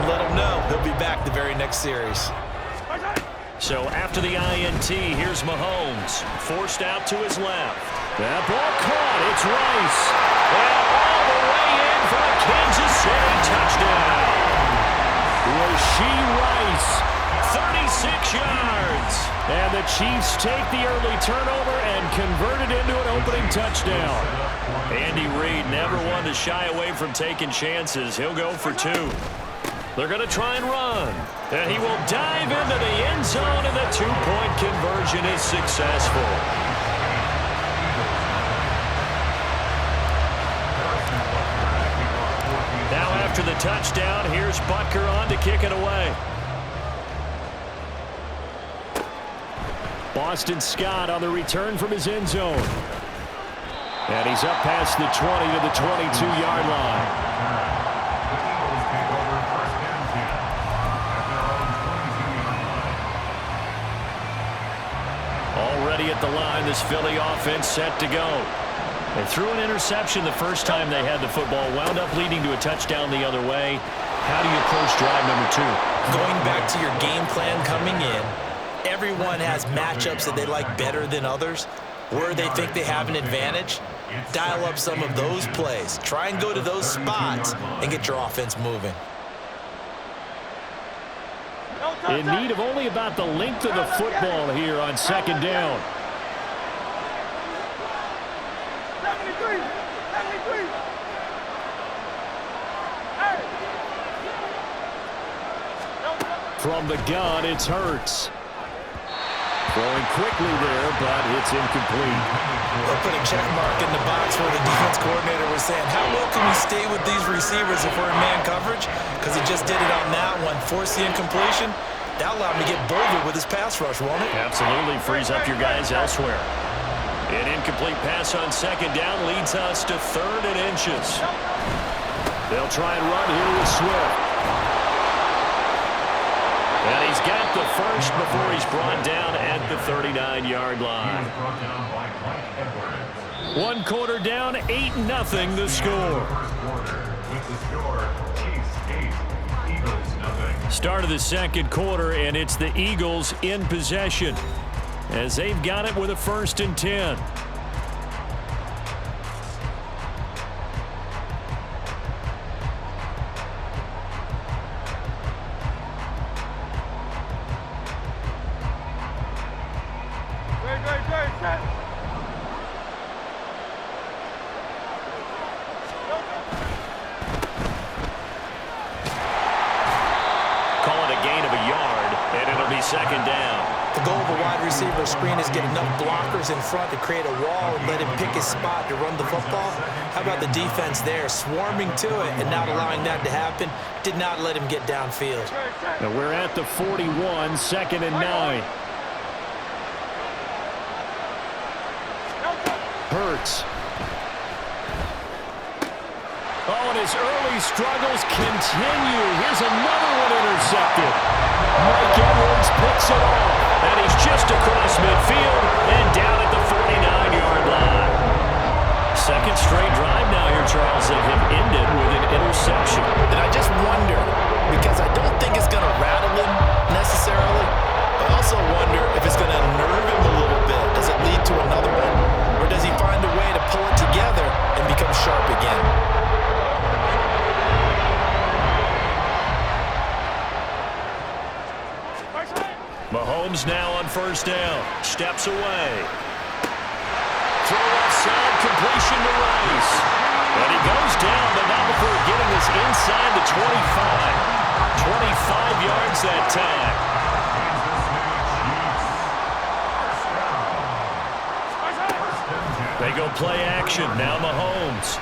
let him know he'll be back the very next series. So after the INT, here's Mahomes. Forced out to his left. That ball caught. It's Rice. And all the way in for a Kansas City touchdown. Rashee Rice, 36 yards. And the Chiefs take the early turnover and convert it into an opening touchdown. Andy Reid never one to shy away from taking chances. He'll go for two. They're going to try and run. And he will dive into the end zone, and the two-point conversion is successful. Now after the touchdown, here's Butker on to kick it away. Boston Scott on the return from his end zone. And he's up past the 20 to the 22-yard line. Already at the line, this Philly offense set to go. They threw an interception the first time they had the football, wound up leading to a touchdown the other way. How do you approach drive number two? Going back to your game plan coming in, everyone has matchups that they like better than others. Where they think they have an advantage, dial up some of those plays. Try and go to those spots and get your offense moving. In need of only about the length of the football here on second down. From the gun, it's Hurts. Throwing quickly there, but it's incomplete. They'll put a check mark in the box where the defense coordinator was saying, how well can we stay with these receivers if we're in man coverage? Because he just did it on that one, forced the incompletion. That'll allow him to get bolder with his pass rush, won't it? Absolutely, frees up your guys elsewhere. An incomplete pass on second down leads us to 3rd and inches. They'll try and run here with Swift. And he's got the first before he's brought down at the 39-yard line. 1 quarter down, 8-0 the score. Start of the second quarter, and it's the Eagles in possession as they've got it with a 1st and 10. Second down. The goal of a wide receiver screen is get enough blockers in front to create a wall and let him pick his spot to run the football. How about the defense there, swarming to it and not allowing that to happen? Did not let him get downfield. Now we're at the 41, 2nd and 9. Hurts. Oh, and his early struggles continue. Here's another one intercepted. Mike Edwards picks it off, and he's just across midfield and down at the 49-yard line. Second straight drive now here, Charles, that have ended with an interception. And I just wonder, because I don't think it's going to rattle him necessarily, I also wonder if it's going to nerve him a little bit. Does it lead to another one? Or does he find a way to pull it together and become sharp again? Mahomes now on 1st down. Steps away. Throw offside, completion to Rice. And he goes down, but not before getting this inside the 25. 25 yards that time. They go play action. Now Mahomes.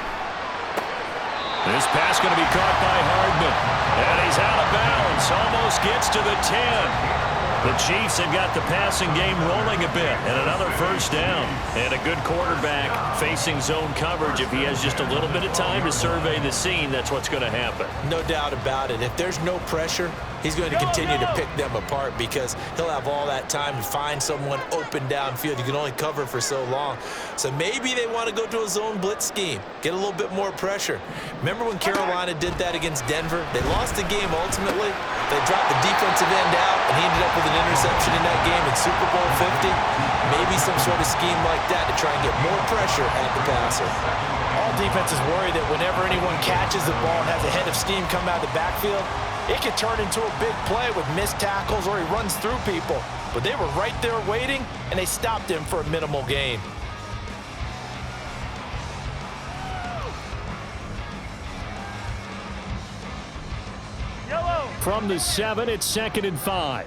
This pass going to be caught by Hardman. And he's out of bounds. Almost gets to the 10. The Chiefs have got the passing game rolling a bit, and another first down. And a good quarterback facing zone coverage. If he has just a little bit of time to survey the scene, that's what's going to happen. No doubt about it. If there's no pressure, he's going to continue to pick them apart because he'll have all that time to find someone open downfield. You can only cover for so long. So maybe they want to go to a zone blitz scheme, get a little bit more pressure. Remember when Carolina did that against Denver? They lost the game ultimately. They dropped the defensive end out, and he ended up with an interception in that game in Super Bowl 50. Maybe some sort of scheme like that to try and get more pressure at the passer. All defenses worry that whenever anyone catches the ball and has a head of steam come out of the backfield, it could turn into a big play with missed tackles or he runs through people. But they were right there waiting, and they stopped him for a minimal gain. From the 7, it's 2nd and 5.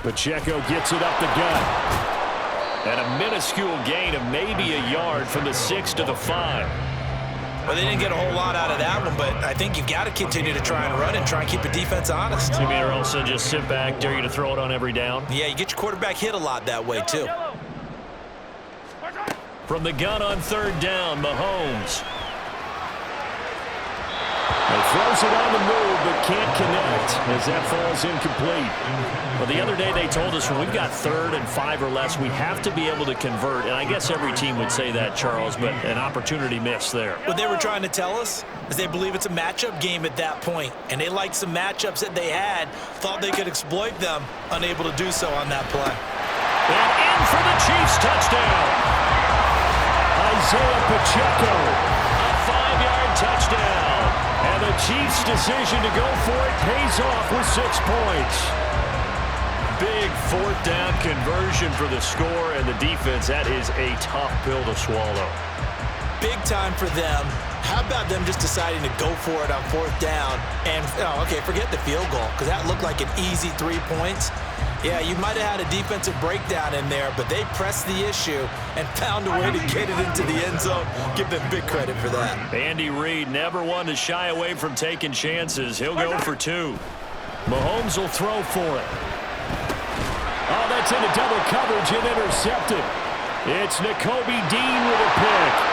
Pacheco gets it up the gut. And a minuscule gain of maybe a yard from the 6 to the 5. Well, they didn't get a whole lot out of that one, but I think you've got to continue to try and run and try and keep the defense honest. You mean or else just sit back, dare you to throw it on every down? Yeah, you get your quarterback hit a lot that way, too. From the gun on 3rd down, Mahomes. He throws it on the move, but can't connect as that falls incomplete. Well, the other day they told us when we've got 3rd and 5 or less, we have to be able to convert. And I guess every team would say that, Charles, but an opportunity missed there. What they were trying to tell us is they believe it's a matchup game at that point, and they liked some matchups that they had, thought they could exploit them, unable to do so on that play. And in for the Chiefs touchdown. Isaiah Pacheco, a 5-yard touchdown. And the Chiefs' decision to go for it pays off with 6 points. Big 4th down conversion for the score, and the defense, that is a tough pill to swallow. Big time for them. How about them just deciding to go for it on 4th down? And, okay, forget the field goal, because that looked like an easy 3 points. Yeah, you might have had a defensive breakdown in there, but they pressed the issue and found a way to get it into the end zone. Give them big credit for that. Andy Reid never one to shy away from taking chances. He'll go for 2. Mahomes will throw for it. Oh, that's into double coverage and intercepted. It's Nakobe Dean with a pick.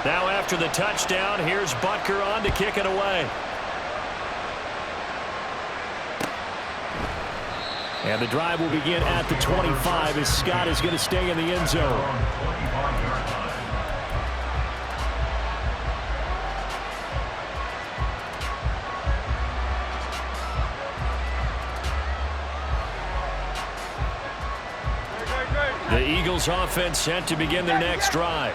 Now after the touchdown, here's Butker on to kick it away. And the drive will begin at the 25 as Scott is going to stay in the end zone. The Eagles offense set to begin their next drive.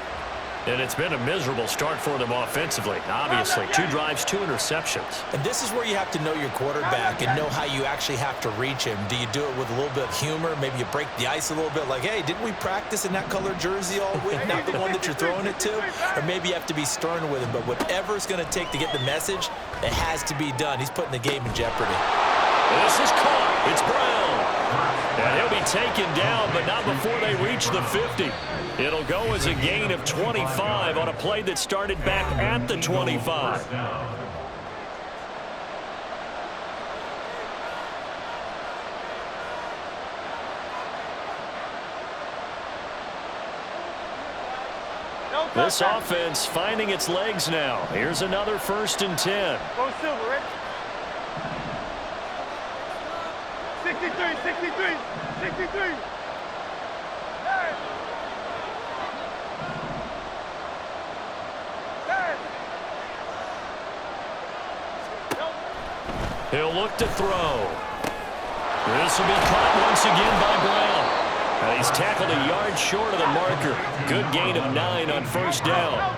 And it's been a miserable start for them offensively. Obviously, 2 drives, 2 interceptions. And this is where you have to know your quarterback and know how you actually have to reach him. Do you do it with a little bit of humor? Maybe you break the ice a little bit like, hey, didn't we practice in that color jersey all week? Not the one that you're throwing it to? Or maybe you have to be stern with him. But whatever it's going to take to get the message, it has to be done. He's putting the game in jeopardy. This is caught. It's Brown. And he'll be taken down, but not before they reach the 50. It'll go as a gain of 25 on a play that started back at the 25. This offense finding its legs now. Here's another 1st and 10. Go Silver, right? 63. He'll look to throw. This will be caught once again by Brown. And he's tackled a yard short of the marker. Good gain of 9 on 1st down.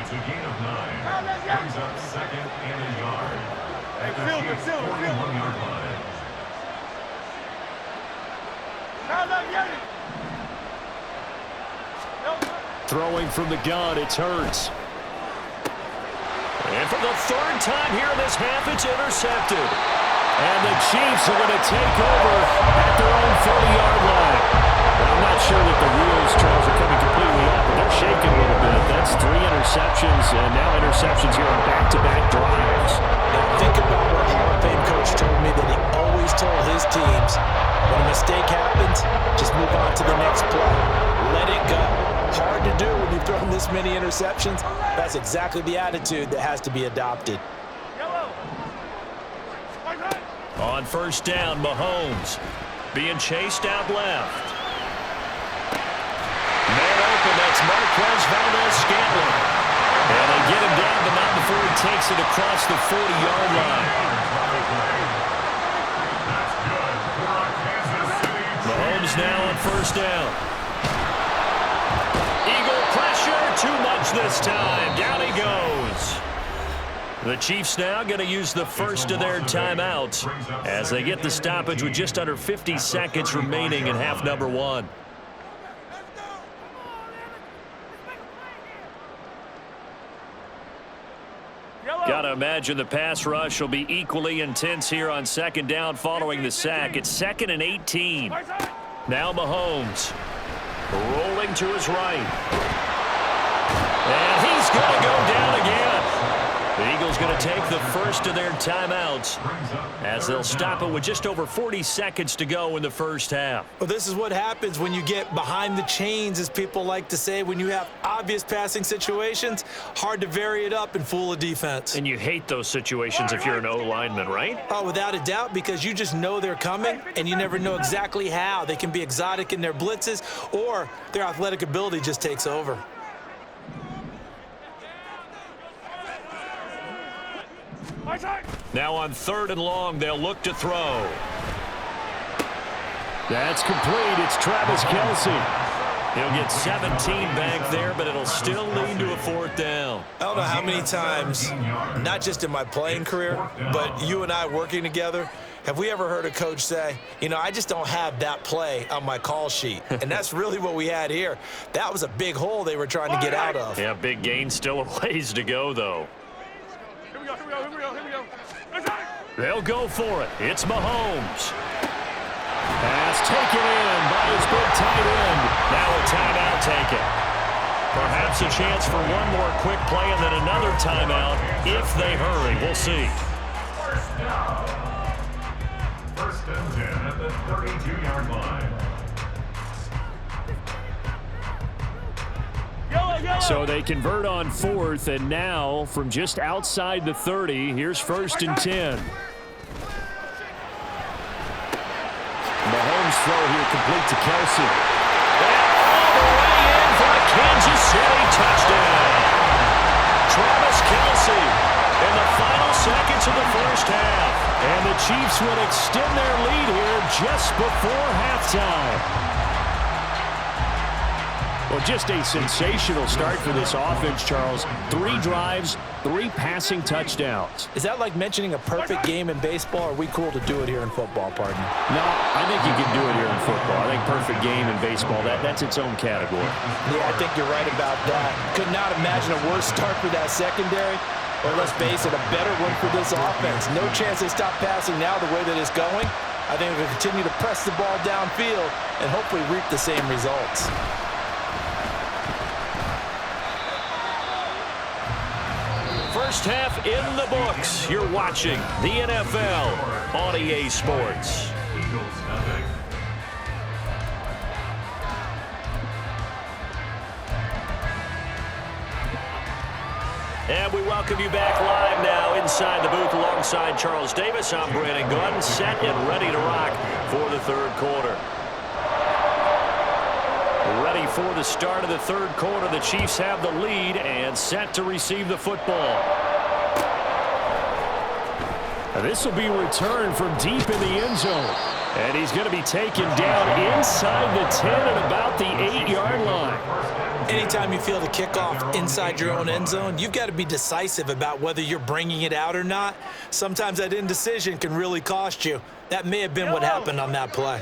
It's a gain of 9. Brings up 2nd and a yard. At the 41-yard line. Throwing from the gun, it's Hurts. And for the third time here in this half, it's intercepted. And the Chiefs are going to take over at their own 40-yard line. I'm not sure that the wheels, Charles, are coming completely off, but they're shaking a little bit. That's 3 interceptions, and now interceptions here on back-to-back drives. Now think about what Hall of Fame coach told me that he always told his teams, when a mistake happens, just move on to the next play. Let it go. Hard to do when you've thrown this many interceptions. That's exactly the attitude that has to be adopted. On first down, Mahomes being chased out left. Man open, that's Marquez Valdez-Scantling. And they get him down, but not before he takes it across the 40-yard line. Mahomes now on first down. Eagle pressure, too much this time. Down he goes. The Chiefs now going to use the first of their timeouts as they get the stoppage with just under 50 seconds remaining in half number 1. Got to imagine the pass rush will be equally intense here on second down following the sack. It's 2nd and 18. Now Mahomes rolling to his right. And he's going to go down again. The Eagles going to take the first of their timeouts as they'll stop it with just over 40 seconds to go in the first half. Well, this is what happens when you get behind the chains, as people like to say. When you have obvious passing situations, hard to vary it up and fool a defense. And you hate those situations if you're an O-lineman, right? Oh, without a doubt, because you just know they're coming, and you never know exactly how. They can be exotic in their blitzes, or their athletic ability just takes over. Now on 3rd and long, they'll look to throw. That's complete. It's Travis Kelce. He'll get 17 back there, but it'll still lead to a 4th down. I don't know how many times, not just in my playing career, but you and I working together, have we ever heard a coach say, you know, I just don't have that play on my call sheet. And that's really what we had here. That was a big hole they were trying to get out of. Yeah, big gain, still a ways to go, though. They'll go for it. It's Mahomes. Pass taken in by his big tight end. Now a timeout taken. Perhaps a chance for one more quick play and then another timeout if they hurry. We'll see. First and 10 at the 32-yard line. So they convert on 4th, and now from just outside the 30, here's 1st and 10. Mahomes throw here complete to Kelce. And all the way in for a Kansas City touchdown. Travis Kelce in the final seconds of the first half. And the Chiefs would extend their lead here just before halftime. Well, just a sensational start for this offense, Charles. 3 drives, 3 passing touchdowns. Is that like mentioning a perfect game in baseball, or are we cool to do it here in football, pardon? No, I think you can do it here in football. I think perfect game in baseball, that's its own category. Yeah, I think you're right about that. Could not imagine a worse start for that secondary, or let's face it, a better one for this offense. No chance they stop passing now the way that it's going. I think we'll continue to press the ball downfield and hopefully reap the same results. First half in the books. You're watching the NFL on EA Sports. And we welcome you back live now inside the booth alongside Charles Davis. I'm Brandon Gordon, set and ready to rock for the third quarter. Ready for the start of the third quarter. The Chiefs have the lead and set to receive the football. This will be returned from deep in the end zone. And he's going to be taken down inside the 10 at about the 8-yard line. Anytime you feel the kickoff inside your own end zone, you've got to be decisive about whether you're bringing it out or not. Sometimes that indecision can really cost you. That may have been what happened on that play.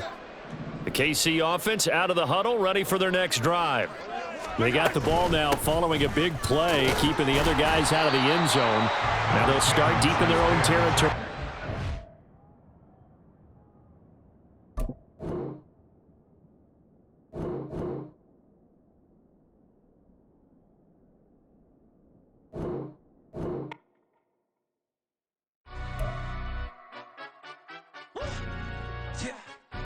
The KC offense out of the huddle, ready for their next drive. They got the ball now following a big play, keeping the other guys out of the end zone. Now they'll start deep in their own territory.